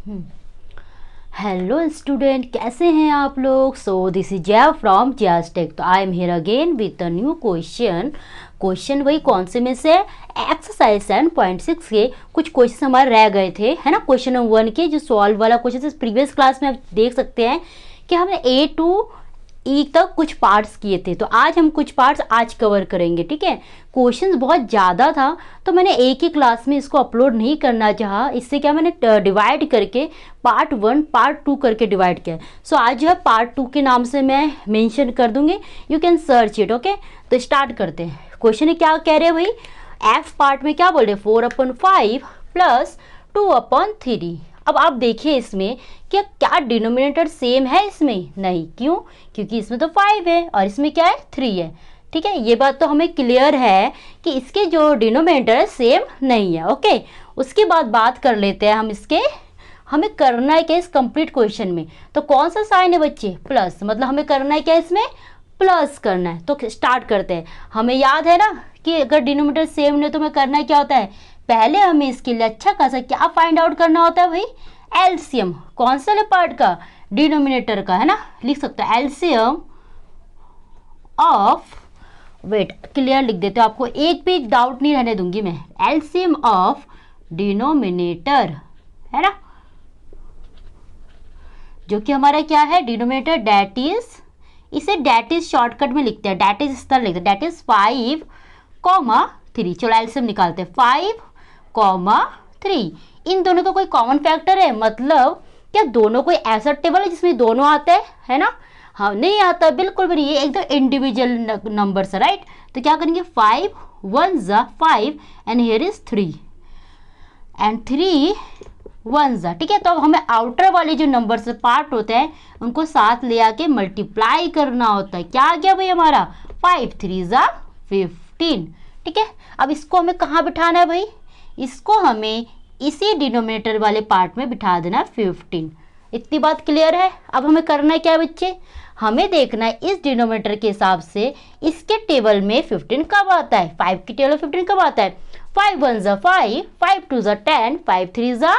Hello student, कैसे हैं आप लोग। So this is Jaya from Jaya's tech. तो I am here again with a new question वही कौन से में से एक्सरसाइज 7.6 के कुछ क्वेश्चन हमारे रह गए थे, है ना। क्वेश्चन नंबर 1 के जो सॉल्व वाला क्वेश्चन प्रीवियस क्लास में आप देख सकते हैं कि हमने ए टू ई तक कुछ पार्ट्स किए थे। तो आज हम कुछ पार्ट्स आज कवर करेंगे, ठीक है। क्वेश्चंस बहुत ज़्यादा था तो मैंने एक ही क्लास में इसको अपलोड नहीं करना चाहा। इससे क्या मैंने डिवाइड करके पार्ट 1 पार्ट 2 करके डिवाइड किया। सो आज जो है पार्ट 2 के नाम से मैं मेंशन कर दूंगी, you can search it. Okay, तो स्टार्ट करते हैं। क्वेश्चन क्या कह रहे हैं भाई, एफ पार्ट में क्या बोल रहे हैं 4/5 प्लस 2/3। अब आप देखिए इसमें क्या डिनोमिनेटर सेम है इसमें, नहीं। क्यों? क्योंकि इसमें तो 5 है और इसमें क्या है 3 है, ठीक है। ये बात तो हमें क्लियर है कि इसके जो डिनोमिनेटर सेम नहीं है। ओके, उसके बाद बात कर लेते हैं हम इसके, हमें करना है क्या इस कंप्लीट क्वेश्चन में। तो कौन सा साइन है बच्चे, प्लस, मतलब हमें करना है क्या इसमें, प्लस करना है। तो स्टार्ट करते हैं। हमें याद है ना कि अगर डिनोमिनेटर सेम नहीं तो हमें करना है क्या होता है, पहले हमें इसके लिए अच्छा खासा क्या फाइंड आउट करना होता है भाई, एलसीएम। कौन सा वाले पार्ट का, डिनोमिनेटर का, है ना। लिख सकते हैं एलसीएम ऑफ, वेट क्लियर लिख देते हो, आपको एक भी डाउट नहीं रहने दूंगी मैं। एलसीएम ऑफ डिनोमिनेटर, है ना, जो कि हमारा क्या है डिनोमिनेटर, डेट इज, इसे डेट इज शॉर्टकट में लिखते हैं, डेट इज इस तरह लिखते हैं, डेट इज 5,3। चलो एलसीएम निकालते हैं, 5,3। इन दोनों का कोई कॉमन फैक्टर है, मतलब क्या दोनों कोई ऐसा टेबल है जिसमें दोनों आते हैं, है ना। हाँ, नहीं आता बिल्कुल भी नहीं, ये एकदम इंडिविजुअल नंबर है, राइट। तो क्या करेंगे, 5 1 ज़ा 5 एंड हियर इज 3 एंड 3 1 ज़ा, ठीक है। तो अब हमें आउटर वाले जो नंबर से पार्ट होते हैं उनको साथ ले आके मल्टीप्लाई करना होता है। क्या आ गया भाई हमारा, 5 3 ज़ा 15, ठीक है। अब इसको हमें कहाँ बिठाना है भाई, इसको हमें इसी डिनोमिनेटर वाले पार्ट में बिठा देना है 15। इतनी बात क्लियर है। अब हमें करना है क्या बच्चे, हमें देखना है इस डिनोमिनेटर के हिसाब से इसके टेबल में 15 कब आता है, 5 की टेबल में 15 कब आता है, 5 1 ज़ा 5, 5 2 ज़ा 10, 5 3 ज़ा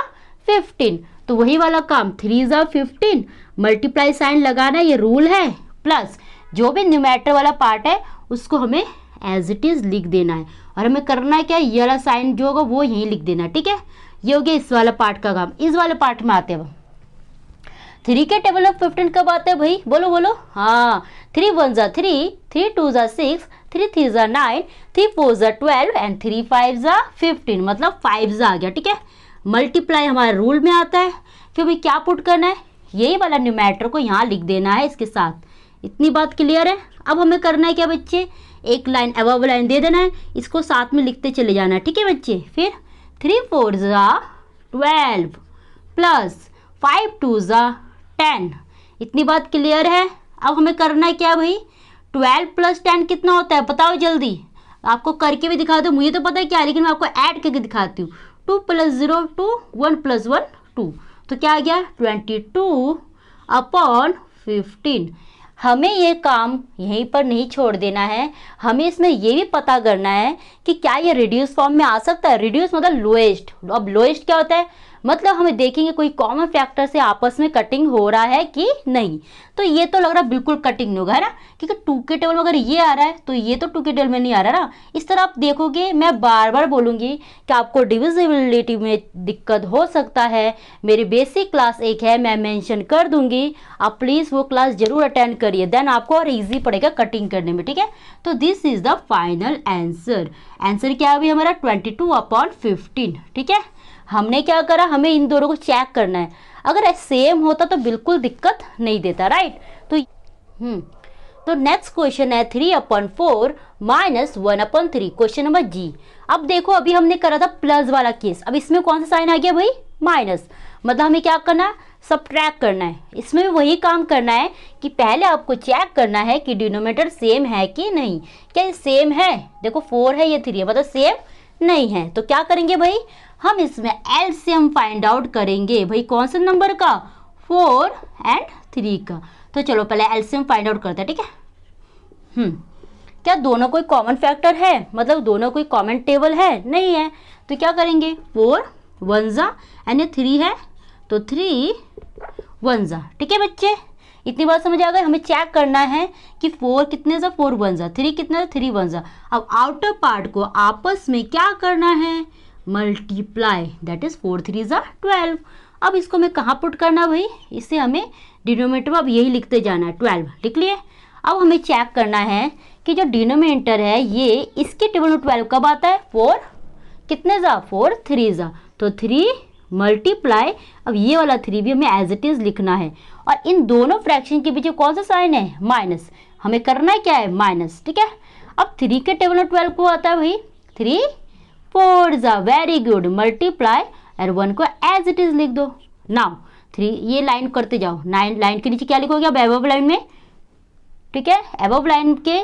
15। तो वही वाला काम, 3 ज़ा 15, मल्टीप्लाई साइन लगाना, ये रूल है। प्लस जो भी न्यूमरेटर वाला पार्ट है उसको हमें एज इट इज लिख देना है, और हमें करना है क्या, ये वाला साइन जो होगा वो यहीं लिख देना है, ठीक है। ये हो गया इस वाला पार्ट का काम। इस वाले पार्ट में आते हैं 3 के टेबल ऑफ 15 कब आते हैं भाई, बोलो बोलो। हाँ, 3 1 ज़ा 3, 3 2 ज़ा 6, 3 3 ज़ा 9, 3 4 ज़ा 12 एंड 3 5 ज़ा 15, मतलब 5 ज़ा आ गया, ठीक है। मल्टीप्लाई हमारे रूल में आता है। फिर भाई क्या पुट करना है, यही वाला न्यूमरेटर को यहाँ लिख देना है इसके साथ। इतनी बात क्लियर है। अब हमें करना है क्या बच्चे, एक लाइन अबव लाइन दे देना है, इसको साथ में लिखते चले जाना है, ठीक है बच्चे। फिर 3 4 ज़ा 12 प्लस 5 2 ज़ा 10। इतनी बात क्लियर है। अब हमें करना है क्या भाई, 12 प्लस 10 कितना होता है बताओ जल्दी, आपको करके भी दिखा दो, मुझे तो पता है क्या, लेकिन मैं आपको ऐड करके दिखाती हूँ। 2 + 0 2, 1 + 1 2, तो क्या आ गया 22/15। हमें ये काम यहीं पर नहीं छोड़ देना है, हमें इसमें ये भी पता करना है कि क्या ये रिड्यूस फॉर्म में आ सकता है। रिड्यूस मतलब लोएस्ट। अब लोएस्ट क्या होता है, मतलब हमें देखेंगे कोई कॉमन फैक्टर से आपस में कटिंग हो रहा है कि नहीं। तो ये तो लग रहा है बिल्कुल कटिंग नहीं होगा, है ना, क्योंकि 2 के टेबल में अगर ये आ रहा है तो ये तो 2 के टेबल में नहीं आ रहा ना। इस तरह आप देखोगे, मैं बार बार बोलूँगी कि आपको डिविजिबिलिटी में दिक्कत हो सकता है। मेरी बेसिक क्लास 1 है, मैं मेंशन कर दूंगी, आप प्लीज़ वो क्लास जरूर अटेंड करिए, देन आपको और ईजी पड़ेगा कटिंग करने में, ठीक है। तो this is the final answer. Answer क्या है अभी हमारा 22/15, ठीक है। हमने क्या करा, हमें इन दोनों को चेक करना है, अगर सेम होता तो बिल्कुल दिक्कत नहीं देता, राइट। तो नेक्स्ट क्वेश्चन है 3/4 माइनस 1/3, क्वेश्चन नंबर जी। अब देखो अभी हमने करा था प्लस वाला केस, अब इसमें कौन सा साइन आ गया भाई, माइनस, मतलब हमें क्या करना है, सब्ट्रैक्ट करना है। इसमें भी वही काम करना है कि पहले आपको चेक करना है कि डिनोमिनेटर सेम है कि नहीं। क्या ये सेम है, देखो 4 है ये 3 है, मतलब सेम नहीं है। तो क्या करेंगे भाई, हम इसमें एलसीएम फाइंड आउट करेंगे भाई, कौन से नंबर का, 4 और 3 का। तो चलो पहले एलसीएम फाइंड आउट करते हैं, ठीक है। क्या दोनों कोई कॉमन फैक्टर है, मतलब दोनों कोई कॉमन टेबल है, नहीं है। तो क्या करेंगे, 4 1 ज़ा एंड ये 3 है, तो 3 1 जा। ठीक है बच्चे, इतनी बात समझ आ गई। हमें चेक करना है कि 4 कितने जा, 4 1 जा, 3 कितने जा, 3 1 जा। अब आउटर पार्ट को आपस में क्या करना है, मल्टीप्लाई, दैट इज 4 3 जा 12। अब इसको हमें कहाँ पुट करना भाई, इसे हमें डिनोमिनेटर में अब यही लिखते जाना है, 12 लिख लिए। अब हमें चेक करना है कि जो डिनोमिनेटर है ये इसके टेबल में 12 कब आता है, 4 कितने जा, 4 3 जा, तो 3 मल्टीप्लाई, अब ये वाला 3 भी हमें एज इट इज लिखना है। और इन दोनों फ्रैक्शन के बीच कौन सा साइन है, माइनस, हमें करना है क्या है, माइनस। ठीक है, अब 3 के टेबल में 12 को आता है भाई 3 4 जा, वेरी गुड, मल्टीप्लाई और 1 को एज इट इज लिख दो। नाउ 3 ये लाइन करते जाओ, 9 लाइन के नीचे क्या लिखोगे अब एबव लाइन में, ठीक है, एबव लाइन के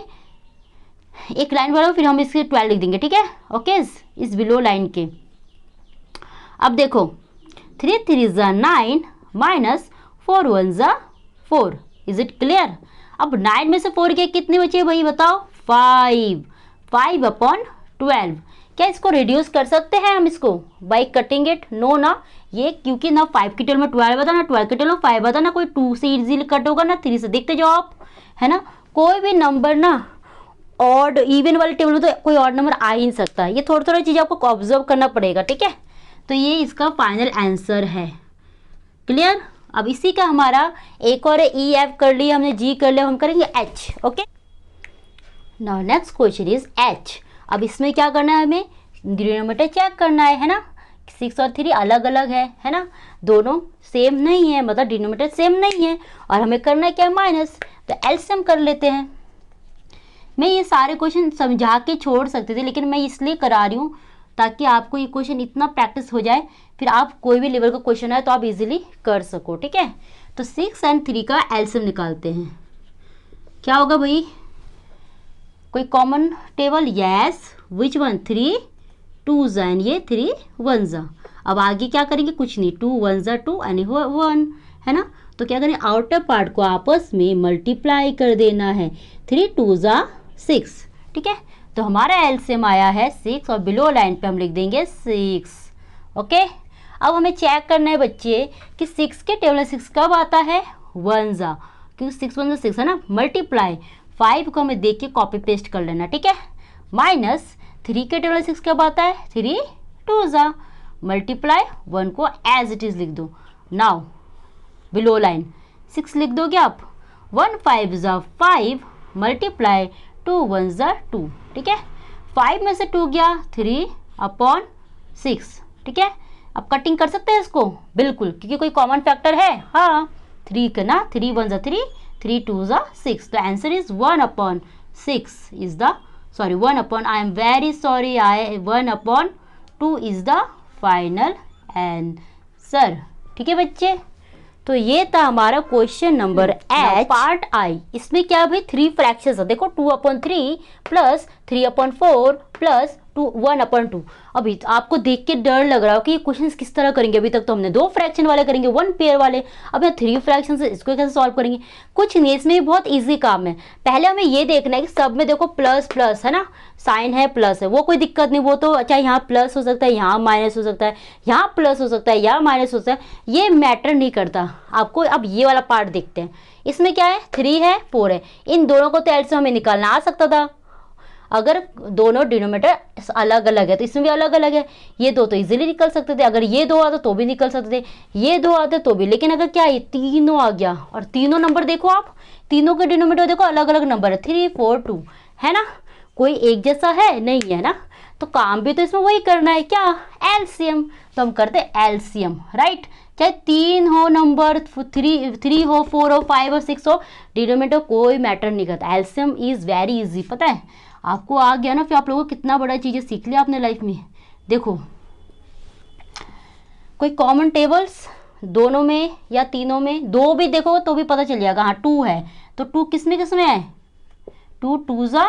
एक लाइन बढ़ाओ, फिर हम इसके 12 लिख देंगे। ठीक है, ओके, इस बिलो लाइन के। अब देखो 3 3 जा 9 माइनस 4 1 जा 4, इज इट क्लियर। अब 9 में से 4 के कितने बचे भाई बताओ, 5 5 अपॉन 12। क्या इसको रिड्यूस कर सकते हैं हम इसको बाई कटिंग इट, नो ना, ये क्योंकि ना 5 की टेबल में 12 बता ना 12 की टेबल में 5 बता ना, कोई 2 से इजीली कट होगा ना 3 से, देखते जाओ आप, है ना। कोई भी नंबर ना ऑड इवन वाले टेबल में तो कोई ऑड नंबर आ ही नहीं सकता, ये थोड़ा थोड़ा चीज़ आपको ऑब्जर्व करना पड़ेगा। ठीक है, तो ये इसका फाइनल आंसर है, क्लियर। अब इसी का हमारा एक और ई एफ कर लिया हमने, जी कर लिया, हम करेंगे H. Okay, now next question is H. अब इसमें क्या करना है, हमें डिनोमिनेटर चेक करना है ना, 6 और 3 अलग अलग है ना, दोनों सेम नहीं है, मतलब डिनोमिनेटर सेम नहीं है, और हमें करना है क्या, माइनस, तो एलसीएम कर लेते हैं। मैं ये सारे क्वेश्चन समझा के छोड़ सकती थी, लेकिन मैं इसलिए करा रही हूँ ताकि आपको ये क्वेश्चन इतना प्रैक्टिस हो जाए, फिर आप कोई भी लेवल का क्वेश्चन है तो आप इजीली कर सको। ठीक है, तो 6 और 3 का एलसीएम निकालते हैं, क्या होगा भाई, कोई common table, yes, which one, 3 2 जा एंड ये 3 1 जा। अब आगे क्या करेंगे, कुछ नहीं, 2 1 जा 2 एंड 1, है ना। तो क्या करें, आउटर पार्ट को आपस में मल्टीप्लाई कर देना है, 3 2 जा 6। ठीक है, तो हमारा एलसीएम आया है 6 और बिलो लाइन पे हम लिख देंगे 6। ओके, अब हमें चेक करना है बच्चे कि 6 के टेबल में 6 कब आता है, 1 जा, क्योंकि 6 1 जा 6 है ना, मल्टीप्लाई 5 को हमें देख के कॉपी पेस्ट कर लेना। ठीक है, माइनस 3 के टेबल में 6 कब आता है, 3 2 जा, मल्टीप्लाई 1 को एज इट इज लिख दो। नाउ बिलो लाइन 6 लिख दोगे आप, 1 5 जा 5 मल्टीप्लाई 2 1 जा 2। ठीक है, 5 में से 2 गया 3 अपॉन 6। ठीक है, अब कटिंग कर सकते हैं इसको, बिल्कुल, क्योंकि कोई कॉमन फैक्टर है, हाँ 3 का ना, 3 1 जा 3 3 2 जा 6, तो answer is 1 upon 6 is the, sorry 1 upon, I am very sorry, 1 upon 2 is the final answer. ठीक है बच्चे, तो ये था हमारा क्वेश्चन नंबर एच पार्ट आई। इसमें क्या भाई 3 फ्रैक्शंस है, देखो 2/3 प्लस 3/4 प्लस 1/2। अभी तो आपको देख के डर लग रहा हो कि ये क्वेश्चंस किस तरह करेंगे, अभी तक तो हमने 2 फ्रैक्शन वाले करेंगे, 1 पेयर वाले, अब यहाँ 3 फ्रैक्शन से इसको कैसे सॉल्व करेंगे, कुछ नहीं, इसमें बहुत ईजी काम है। पहले हमें ये देखना है कि सब में देखो प्लस प्लस है ना, साइन है प्लस है, वो कोई दिक्कत नहीं, वो तो अच्छा यहाँ प्लस हो सकता है, यहाँ माइनस हो सकता है, यहाँ प्लस हो सकता है, यहाँ माइनस हो सकता है, ये मैटर नहीं करता आपको। अब ये वाला पार्ट देखते हैं, इसमें क्या है, 3 है 4 है, इन दोनों को तो एलसीएम हमें निकालना आ सकता था, अगर दोनों डिनोमिनेटर अलग अलग है तो इसमें भी अलग अलग है, ये दो तो इजीली निकल सकते थे, अगर ये 2 आते तो भी निकल सकते थे, ये 2 आते तो भी, लेकिन अगर क्या ये तीनों आ गया, और तीनों नंबर देखो आप, तीनों के डिनोमिनेटर देखो अलग अलग नंबर है, 3 4 2, है ना, कोई एक जैसा है नहीं है ना, तो काम भी तो इसमें वही करना है, क्या, एलसीएम, तो हम करते हैं एलसीएम, राइट, चाहे 3 हो नंबर, 3 हो 4 हो 5 हो 6 हो, डिनोमिनेटर कोई मैटर नहीं करता, एलसीएम इज वेरी इजी, पता है आपको आ गया ना, फिर आप लोगों को कितना बड़ा चीज़ें सीख लिया आपने लाइफ में। देखो कोई कॉमन टेबल्स दोनों में या तीनों में, 2 भी देखो तो भी पता चल जाएगा, हाँ 2 है तो 2 किस में है, 2 2 जा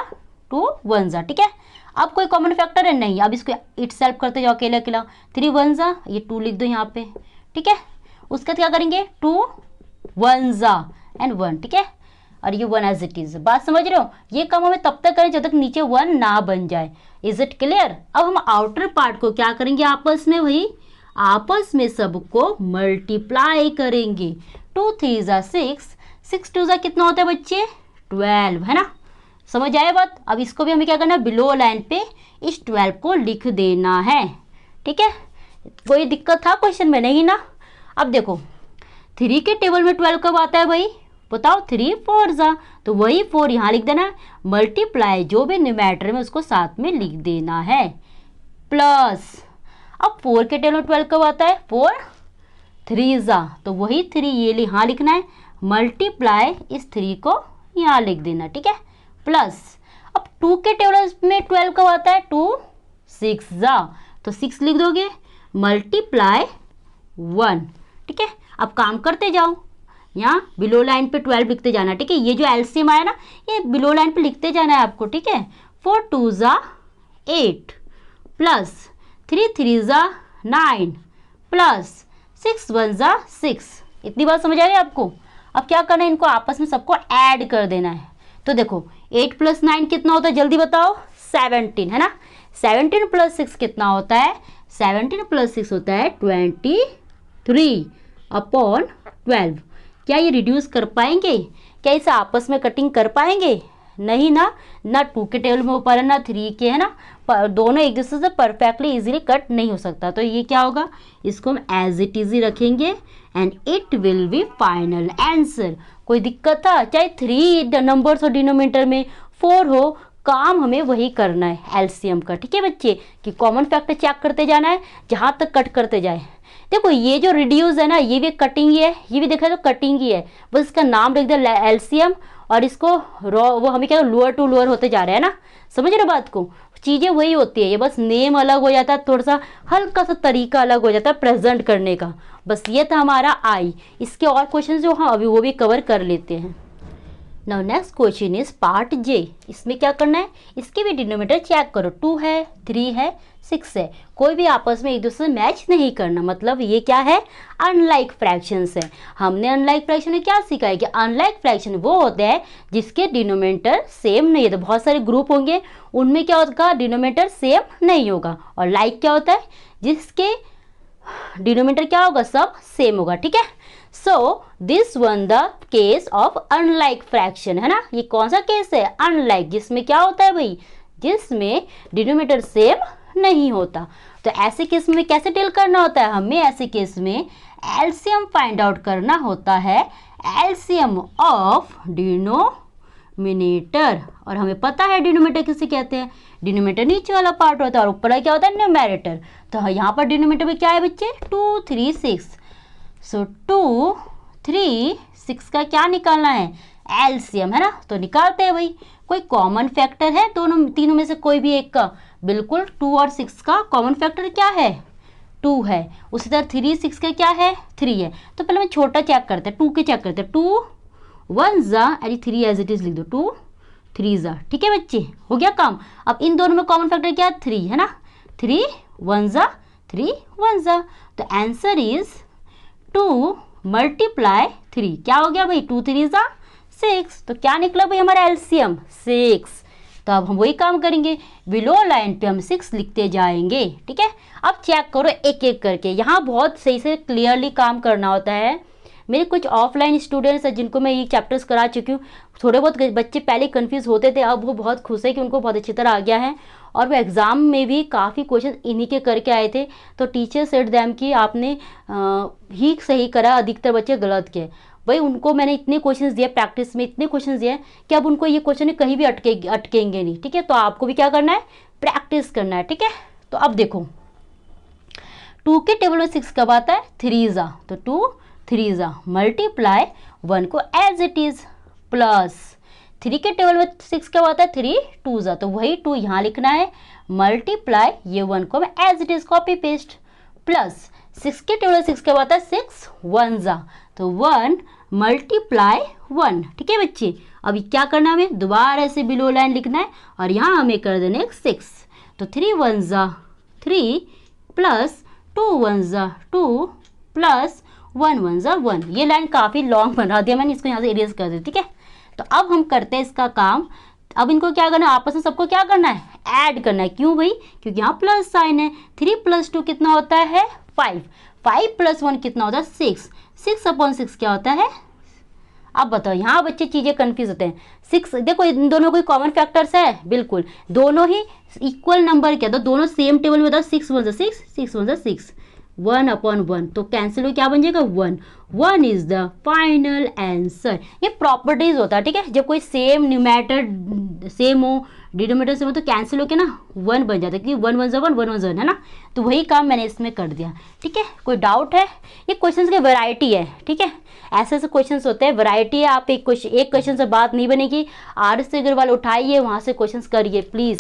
2 1 जा। ठीक है, अब कोई कॉमन फैक्टर है नहीं, अब इसको इट सेल्फ करते जाओ अकेला अकेला, 3 1 जा, ये 2 लिख दो यहाँ पे। ठीक है, उसका क्या करेंगे, 2 1 जा एंड 1। ठीक है, और ये 1 एज इट इज, बात समझ रहे हो, ये काम हमें तब तक करें जब तक नीचे 1 ना बन जाए, इज इट क्लियर। अब हम आउटर पार्ट को क्या करेंगे, आपस में वही आपस में सबको मल्टीप्लाई करेंगे। 2 3 जा 6, 6 2 जा कितना होता है बच्चे 12, है ना। समझ आए बात। अब इसको भी हमें क्या करना है, बिलो लाइन पे इस 12 को लिख देना है। ठीक है, कोई दिक्कत था क्वेश्चन में? नहीं ना। अब देखो 3 के टेबल में 12 कब आता है भाई, बताओ। 3 4 जा, तो वही 4 यहाँ लिख देना है, मल्टीप्लाई जो भी न्यूमैरेटर में उसको साथ में लिख देना है, प्लस अब 4 के टेबल में 12 कब आता है, 4 3 जा, तो वही 3 ये यहाँ लिखना है, मल्टीप्लाई इस 3 को यहाँ लिख देना। ठीक है, प्लस अब 2 के टेबल में 12 कब आता है, 2 6 जा, तो 6 लिख दोगे, मल्टीप्लाई 1। ठीक है, अब काम करते जाओ, यहाँ बिलो लाइन पे 12 लिखते जाना। ठीक है, ये जो एलसीएम आया ना ये बिलो लाइन पे लिखते जाना है आपको। ठीक है, 4 2 जा 8, प्लस 3 3 जा 9, प्लस 6 1 जा 6। इतनी बात समझ आ रही है आपको। अब क्या करना है, इनको आपस में सबको ऐड कर देना है। तो देखो 8 + 9 कितना होता है, जल्दी बताओ, 17, है ना। 17 + 6 कितना होता है, 17 + 6 होता है 23/12। क्या ये रिड्यूस कर पाएंगे, क्या इसे आपस में कटिंग कर पाएंगे? नहीं ना। ना 2 के टेबल में ऊपर है ना 3 के, है ना। दोनों एक दूसरे से परफेक्टली इजीली कट नहीं हो सकता। तो ये क्या होगा, इसको हम एज इट इज ही रखेंगे and it will be final answer. कोई दिक्कत था? चाहे 3 नंबर्स और डिनोमिनेटर में 4 हो, काम हमें वही करना है एलसीएम का। ठीक है बच्चे, कि कॉमन फैक्टर चेक करते जाना है जहाँ तक कट करते जाए। देखो ये जो रिड्यूस है ना ये भी कटिंग ही है, ये भी देखा तो कटिंग ही है, बस इसका नाम लिख दिया एलसीएम और इसको वो हमें क्या लोअर टू लोअर होते जा रहे हैं ना। समझ रहे बात को, चीज़ें वही होती है, ये बस नेम अलग हो जाता है, थोड़ा सा हल्का सा तरीका अलग हो जाता है प्रेजेंट करने का। बस ये था हमारा आई। इसके और क्वेश्चन जो हाँ अभी वो भी कवर कर लेते हैं। Now next question is part J. इसमें क्या करना है, इसके भी डिनोमिनेटर चेक करो, 2 है 3 है 6 है, कोई भी आपस में एक दूसरे से मैच नहीं करना। मतलब ये क्या है, अनलाइक फ्रैक्शंस है। हमने अनलाइक फ्रैक्शन में क्या सीखा है कि अनलाइक फ्रैक्शन वो होते हैं जिसके डिनोमिनेटर सेम नहीं है। तो बहुत सारे ग्रुप होंगे उनमें क्या होगा, डिनोमिनेटर सेम नहीं होगा। और लाइक क्या होता है, जिसके डिनोमिनेटर क्या होगा, सब सेम होगा। ठीक है, so this one the case of unlike fraction, है ना। ये कौन सा केस है, अनलाइक, जिसमें क्या होता है भाई, जिसमें डिनोमिनेटर सेम नहीं होता। तो ऐसे केस में कैसे डील करना होता है, हमें ऐसे केस में एलसीएम फाइंड आउट करना होता है, एलसीएम ऑफ डिनोमिनेटर। और हमें पता है डिनोमिनेटर किसे कहते हैं, डिनोमिनेटर नीचे वाला पार्ट होता है और ऊपर क्या होता है, न्यूमैरेटर। तो यहाँ पर डिनोमिनेटर में क्या है बच्चे, 2 3 6। सो 2 3 6 का क्या निकालना है, एलसीएम, है ना। तो निकालते हैं भाई। कोई कॉमन फैक्टर है दोनों तीनों में से कोई भी एक का, बिल्कुल 2 और 6 का कॉमन फैक्टर क्या है, 2 है। उसी तरह 3 6 का क्या है, 3 है। तो पहले मैं छोटा चेक करते हैं, 2 के चेक करते हैं, 2 1 जा, अरे 3 एज इट इज लिख दो, 2 3 जा। ठीक है बच्चे, हो गया काम। अब इन दोनों में कॉमन फैक्टर क्या है, 3, है ना। 3 1 जा 3 1 जा, तो आंसर इज 2 मल्टीप्लाई 3, क्या हो गया भाई, 2 3 जा 6। तो क्या निकला भाई हमारा एलसीएम, 6। तो अब हम वही काम करेंगे, बिलो लाइन पे हम 6 लिखते जाएंगे। ठीक है, अब चेक करो एक एक करके, यहाँ बहुत सही से क्लियरली काम करना होता है। मेरे कुछ ऑफलाइन स्टूडेंट्स हैं जिनको मैं ये चैप्टर्स करा चुकी हूँ। थोड़े बहुत बच्चे पहले कंफ्यूज होते थे, अब वो बहुत खुश है कि उनको बहुत अच्छी तरह आ गया है। और वो एग्ज़ाम में भी काफ़ी क्वेश्चन इन्हीं के करके आए थे। तो टीचर सेड देम कि आपने ही सही करा, अधिकतर बच्चे गलत किए। भाई उनको मैंने इतने क्वेश्चंस दिए, प्रैक्टिस में इतने क्वेश्चंस दिए कि अब उनको ये क्वेश्चन कहीं भी अटकेंगे नहीं। ठीक है, तो आपको भी क्या करना है, प्रैक्टिस करना है। ठीक है, तो अब देखो 2 के टेबल में 6 कब आता है, 3 जा, तो 2 3 जा मल्टीप्लाई 1 को एज इट इज, प्लस 3 के टेबल में 6 कब आता है, 3 2 जा, तो वही 2 यहाँ लिखना है, मल्टीप्लाई ये 1 को मैं as it is copy paste, plus 6 के टेबल में 6 कब आता है, 6 1 जा, तो 1 मल्टीप्लाई 1। ठीक है बच्चे, अभी क्या करना है, हमें दोबारा से बिलो लाइन लिखना है और यहाँ हमें कर देना है 6। तो 3 1 जा 3, प्लस 2 1 जा 2, प्लस 1 1 जा 1। ये लाइन काफ़ी लॉन्ग बना दिया मैंने, इसको यहाँ से इरेज कर दी। ठीक है, तो अब हम करते हैं इसका काम। अब इनको क्या करना है, आपस में सबको क्या करना है, ऐड करना है। क्यों भाई, क्योंकि यहाँ प्लस साइन है। 3 + 2 कितना होता है, 5, 5 + 1 कितना होता है 6, 6/6 क्या होता है। अब बताओ, यहाँ बच्चे चीज़ें कंफ्यूज होते हैं। 6 देखो इन दोनों कोई कॉमन फैक्टर्स है, बिल्कुल दोनों ही इक्वल नंबर क्या, तो दोनों सेम टेबल में था, 6 × 6, 6 × 6, 1/1 तो कैंसिल हो, क्या बन जाएगा 1, 1 इज द फाइनल आंसर। ये प्रॉपर्टीज होता है, ठीक है, जब कोई सेम न्यूमेरेटर सेम हो, डिनोमिनेटर सेम हो तो कैंसिल होके ना 1 बन जाता है, क्योंकि 1 1 1 1 1 है ना। तो वही काम मैंने इसमें कर दिया, ठीक है। कोई डाउट है? ये क्वेश्चंस की वैरायटी है, ठीक है, ऐसे ऐसे क्वेश्चंस होते हैं, वैरायटी है। आप एक क्वेश्चन से बात नहीं बनेगी, आर.एस. अग्रवाल उठाइए, वहाँ से क्वेश्चंस करिए please.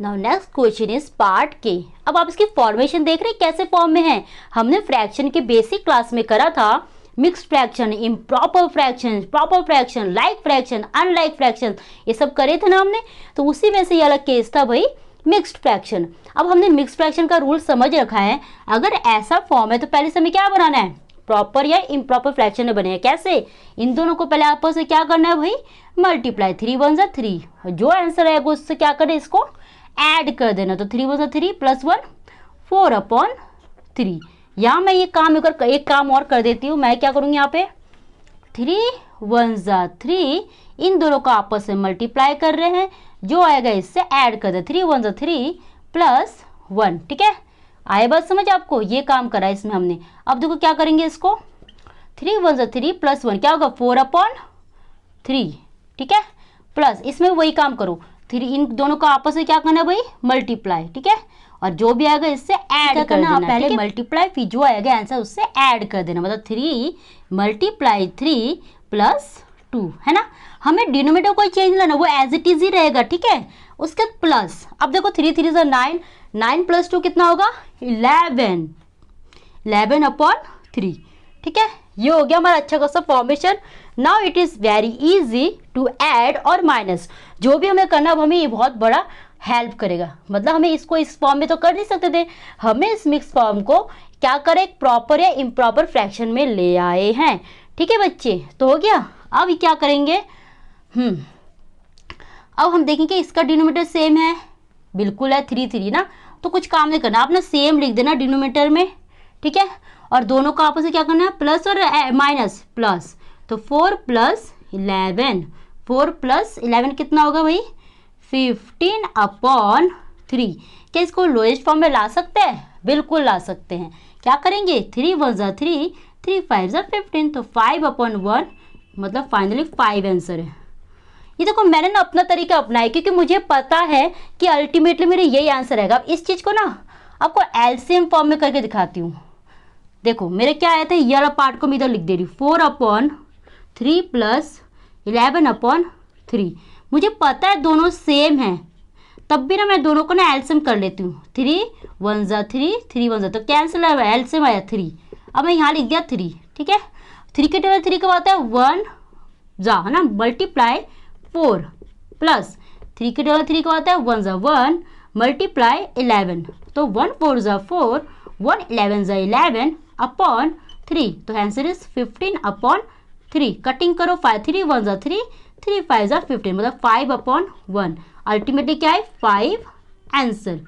Now next question is part के। अब आप इसकी फॉर्मेशन देख रहे हैं कैसे फॉर्म में है। हमने फ्रैक्शन के बेसिक क्लास में करा था, mixed fraction, improper fraction, proper fraction, like fraction, unlike fraction, ये सब करे थे ना हमने। तो उसी में से ये अलग केस था भाई मिक्स्ड फ्रैक्शन। अब हमने मिक्स्ड फ्रैक्शन का रूल समझ रखा है, अगर ऐसा फॉर्म है तो पहले से हमें क्या बनाना है, प्रॉपर या इम्प्रॉपर फ्रैक्शन में बनेगा। कैसे, इन दोनों को पहले आपस में क्या करना है भाई, मल्टीप्लाई, 3 × 1 = 3, जो आंसर आएगा उससे क्या करें, इसको ऐड कर देना। तो 3 × 1 = 3 + 1 4/3। यहाँ मैं ये काम एक काम और कर देती हूँ, मैं क्या करूँगी यहाँ पे 3 × 1 = 3, इन दोनों को आपस में मल्टीप्लाई कर रहे हैं, जो आएगा इससे ऐड कर दे, 3 × 1 = 3 + 1, ठीक है। आए बात समझ आपको, ये काम करा इसमें हमने। अब देखो क्या करेंगे इसको, 3 × 1 = 3 + 1 क्या होगा 4/3, ठीक है, प्लस इसमें वही काम करो, 3 इन दोनों को आपस में क्या करना है भाई मल्टीप्लाई, ठीक है, और जो भी आएगा इससे ऐड कर देना। पहले मल्टीप्लाई, फिर जो आएगा आंसर उससे ऐड कर देना, मतलब 3 × 3 + 2 है ना। हमें डिनोमिनेटर कोई चेंज नहीं, वो एज इट इज ही रहेगा, ठीक है। उसके प्लस, अब देखो 3 × 3 = 9, 9 + 2 कितना होगा 11, 11/3, ठीक है। ये हो गया हमारा अच्छा खासा formation. Now it is very easy to add और माइनस, जो भी हमें करना, अब हमें ये बहुत बड़ा हेल्प करेगा। मतलब हमें इसको इस फॉर्म में तो कर नहीं सकते थे, हमें इस मिक्स फॉर्म को क्या करें, एक प्रॉपर या इम्प्रॉपर फ्रैक्शन में ले आए हैं, ठीक है बच्चे। तो हो गया, अब क्या करेंगे, अब हम देखेंगे इसका डिनोमिनेटर सेम है, बिल्कुल है 3 3 ना, तो कुछ काम नहीं करना, आपने सेम लिख देना डिनोमिनेटर में, ठीक है। और दोनों को आपस में क्या करना है, प्लस और माइनस, प्लस, तो 4 + 11, 4 + 11 कितना होगा भाई 15/3। क्या इसको लोएस्ट फॉर्म में ला सकते हैं, बिल्कुल ला सकते हैं। क्या करेंगे, 3 × 1 = 3, 3 × 5 = 15, तो 5/1 मतलब फाइनली 5 आंसर है। ये देखो मैंने ना अपना तरीका अपनाया, क्योंकि मुझे पता है कि अल्टीमेटली मेरे यही आंसर आएगा। अब इस चीज़ को ना आपको एलसीएम फॉर्म में करके दिखाती हूँ। देखो मेरे क्या आया था, ये वाला पार्ट को मैं इधर लिख दे रही हूँ, 4/3 + 11/3। मुझे पता है दोनों सेम हैं, तब भी ना मैं दोनों को ना एलसीएम कर लेती हूँ। 3 × 1 = 3, 3 × 1 = तो कैंसिल आया, एलसीएम आया 3। अब मैं यहाँ लिख दिया 3, ठीक है। 3 के टेबल 3 कब आता है 1 है ना, मल्टीप्लाई 4 प्लस 3 के टेबल 3 कब आता है 1 × 1 मल्टीप्लाई 11, तो 1 4 × 4, 1 11 × 11/3, तो आंसर इज 15/3। कटिंग करो, 5 3 1 = 3, 3 5 = 15, मतलब 5/1। अल्टीमेटली क्या है 5 आंसर।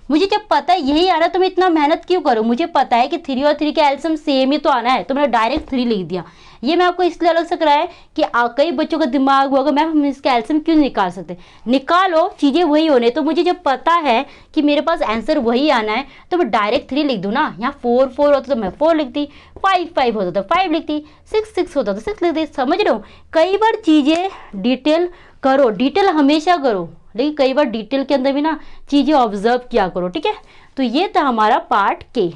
मुझे जब पता है यही आ रहा है तो मैं इतना मेहनत क्यों करूँ, मुझे पता है कि 3 और 3 का एलसीएम सेम ही तो आना है, तो मैंने डायरेक्ट 3 लिख दिया। ये मैं आपको इसलिए अलग से कराया कि कई बच्चों का दिमाग होगा मैम हम इसका एलसीएम क्यों निकाल सकते, निकालो, चीज़ें वही होने। तो मुझे जब पता है कि मेरे पास आंसर वही आना है तो मैं डायरेक्ट 3 लिख दूँ ना। यहाँ 4 4 होता तो मैं 4 लिखती, 5 5 होता तो 5 लिखती, 6 6 होता तो 6 लिखती। समझ रहे हो, कई बार चीज़ें डिटेल करो, डिटेल हमेशा करो, लेकिन कई बार डिटेल के अंदर भी ना चीज़ें ऑब्जर्व किया करो, ठीक है। तो ये था हमारा पार्ट के।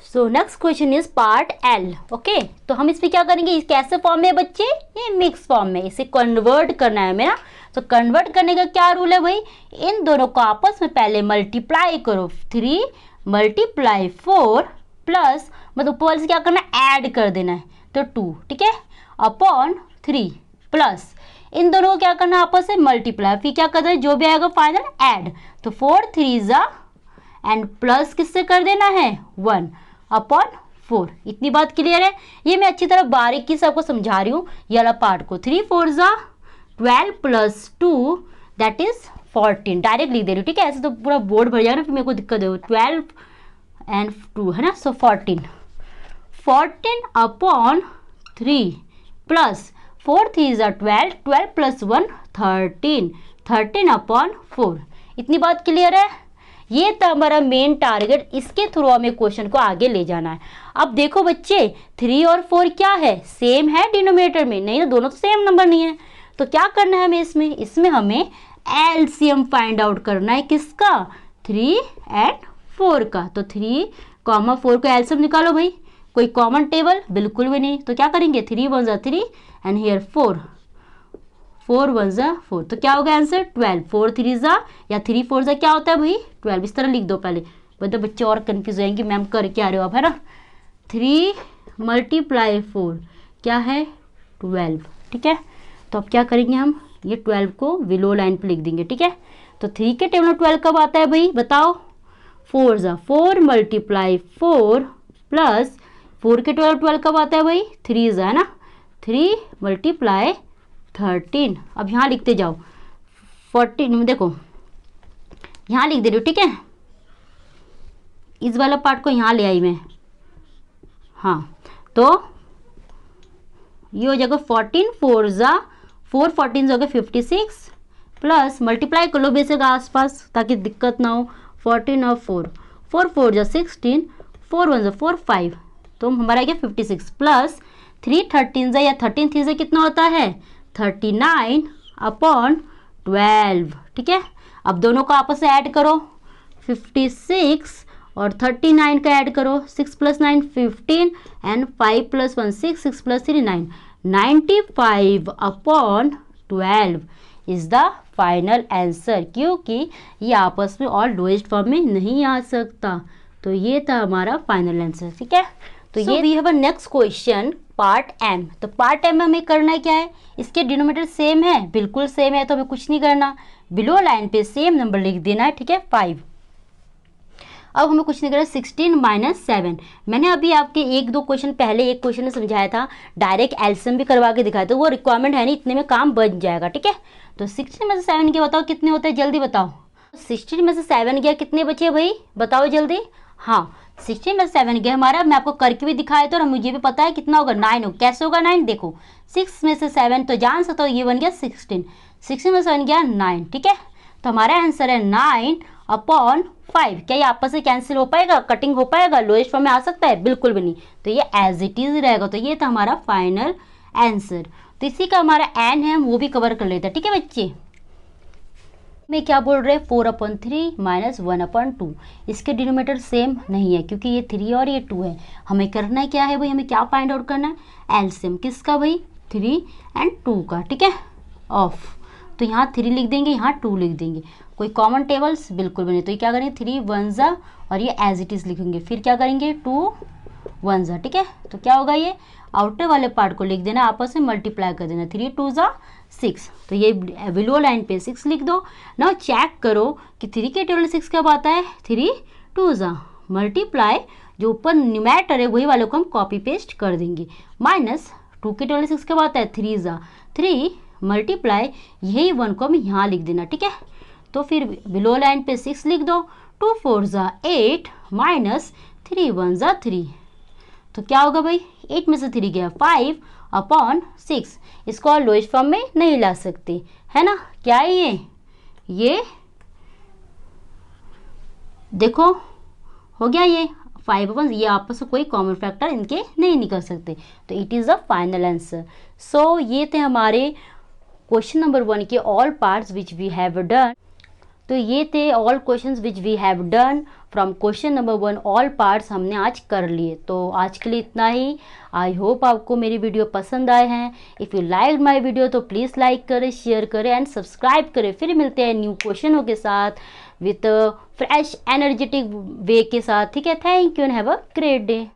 So next question is part L. Okay, तो हम इस पे क्या करेंगे, इस कैसे फॉर्म में है बच्चे, ये मिक्स फॉर्म में, इसे कन्वर्ट करना है मेरा। तो कन्वर्ट करने का क्या रूल है भाई, इन दोनों को आपस में पहले मल्टीप्लाई करो, 3 × 4 प्लस, मतलब ऊपर से क्या करना है ऐड कर देना है, तो 2, ठीक है, /3 प्लस इन दोनों को क्या करना है आपस में मल्टीप्लाई, फिर क्या करना है जो भी आएगा फाइनल ऐड, तो 4 3 एंड प्लस किससे कर देना है 1/4। इतनी बात क्लियर है। ये मैं अच्छी तरह बारीकी से आपको समझा रही हूँ ये वाला पार्ट को। 3 4 12 + 2 दैट इज 14, डायरेक्ट लिख दे रही हूँ, ठीक है। ऐसे तो पूरा बोर्ड भर जाएगा ना, फिर मेरे को दिक्कत है। 12 एंड 2 है ना, सो 14 upon 3 plus 4 3 is 12, 12 plus 1 13, 13 upon 4। इतनी बात क्लियर है। ये था हमारा मेन टारगेट, इसके थ्रू हमें क्वेश्चन को आगे ले जाना है। अब देखो बच्चे 3 और 4 क्या है, सेम है डिनोमिनेटर में, नहीं तो दोनों तो सेम नंबर नहीं है। तो क्या करना है हमें इसमें हमें एलसीएम फाइंड आउट करना है, किसका, 3 एंड 4 का। तो 3, 4 का एलसीएम निकालो भाई, कोई कॉमन टेबल बिल्कुल भी नहीं। तो क्या करेंगे, 3 1 जा 3 एंड हियर 4 1 जा 4, तो क्या होगा आंसर 12। 4 3 जा या 3 4 जा क्या होता है भाई 12। इस तरह लिख दो पहले, मतलब बच्चे और कंफ्यूज हो जाएंगे मैम कर क्या रहे हो आप, है ना। 3 × 4 क्या है 12, ठीक है। तो अब क्या करेंगे हम, ये 12 को बिलो लाइन पे लिख देंगे, ठीक है। तो 3 के टेबल में 12 कब आता है भाई बताओ, 4 जा 4 × 4 प्लस 4 के टेबल 12 कब आता है भाई 3 जा, है ना, 3 × 13। अब यहाँ लिखते जाओ 14, देखो यहाँ लिख दे रही हूँ, ठीक है। इस वाला पार्ट को यहाँ ले आई मैं, हाँ। तो ये हो जाएगा 14 4 जा 4 14 हो गया 56 प्लस मल्टीप्लाई कर लो बेसिक आसपास ताकि दिक्कत ना हो। 14 और 4 4 4 जा 16 4 1 जा 4 5, तो हमारा गया 56 प्लस 3 13 जा या 13 3 से कितना होता है 39 अपॉन 12, ठीक है। अब दोनों को आपस में ऐड करो, 56 और 39 का ऐड करो, 6 + 9 15 and 5 + 1 6, 6 + 3 9, 95 upon 12 is the final answer, क्योंकि ये आपस में और लोएस्ट फॉर्म में नहीं आ सकता। तो ये था हमारा फाइनल आंसर, ठीक है। तो ये we have a next question part M. तो पार्ट एम में हमें करना क्या है, इसके डिनोमिनेटर सेम है, बिल्कुल सेम है, तो हमें कुछ नहीं करना, बिलो लाइन पे सेम नंबर लिख देना है, ठीक है 5। अब हमें कुछ नहीं करना, 16 - 7। मैंने अभी आपके 1-2 क्वेश्चन पहले एक क्वेश्चन में समझाया था, डायरेक्ट एलसीएम भी करवा के दिखाया, तो वो रिक्वायरमेंट है नहीं, इतने में काम बन जाएगा, ठीक है। तो 16 में से 7 गया, बताओ कितने होते हैं, जल्दी बताओ। 16 में से 7 गया, कितने बचे भाई बताओ जल्दी। हाँ 16 में से 7 गया हमारा, मैं आपको करके भी दिखाया था और मुझे भी पता है कितना होगा 9 हो। कैसे होगा 9, देखो 6 में से 7 तो जान सकते हो, ये बन गया 16, 16 में से 7 गया 9, ठीक है। तो हमारा आंसर है 9 अपॉन 5। क्या ये आपस में कैंसिल हो पाएगा, कटिंग हो पाएगा, लोएस्ट फॉर्म में आ सकता है, बिल्कुल भी नहीं। तो ये एज इट इज रहेगा। तो ये था हमारा फाइनल आंसर। तो इसी का हमारा एन है, हम वो भी कवर कर लेते हैं, ठीक है बच्चे। में क्या बोल रहे हैं 4/3 - 1/2। इसके डिनोमिनेटर सेम नहीं है क्योंकि ये 3 और ये 2 है। हमें करना है क्या है भाई, हमें क्या फाइंड आउट करना है, एलसीएम किसका भाई 3 एंड 2 का, ठीक है ऑफ। तो यहाँ 3 लिख देंगे, यहाँ 2 लिख देंगे, कोई कॉमन टेबल्स बिल्कुल भी नहीं। तो ये क्या करेंगे 3 1 जा और ये एज इट इज लिखेंगे, फिर क्या करेंगे 2 1 जा, ठीक है। तो क्या होगा, ये आउटर वाले पार्ट को लिख देना, आपस में मल्टीप्लाई कर देना, 3 2 जा 6। तो ये बिलो लाइन पे 6 लिख दो। ना चेक करो कि 3 के टेबल 6 कब आता है, 3 2 जा मल्टीप्लाई, जो ऊपर न्यूमैरेटर है वही वालों को हम कॉपी पेस्ट कर देंगे, माइनस 2 के टेबल 6 कब आता है 3 जा 3 मल्टीप्लाई, यही 1 को हम यहाँ लिख देना, ठीक है। तो फिर बिलो लाइन पे 6 लिख दो, 2 4 जा 8 माइनस 3 1 जा 3। तो क्या होगा भाई 8 में से 3 गया 5 अपॉन 6। इसको और लोएस्ट फॉर्म में नहीं ला सकते, है ना। क्या है ये देखो हो गया, ये 5 अपॉन, ये आपस में कोई कॉमन फैक्टर इनके नहीं निकल सकते। तो it is the final answer. So ये थे हमारे क्वेश्चन नंबर 1 के all parts which we have done. तो ये थे all questions which we have done from question number 1, all parts हमने आज कर लिए। तो आज के लिए इतना ही। आई होप आपको मेरी वीडियो पसंद आए हैं। If you like my video तो प्लीज़ लाइक करें, शेयर करें एंड सब्सक्राइब करें। फिर मिलते हैं न्यू क्वेश्चनों के साथ विथ फ्रेश एनर्जेटिक वे के साथ, ठीक है। Thank you and have a great day.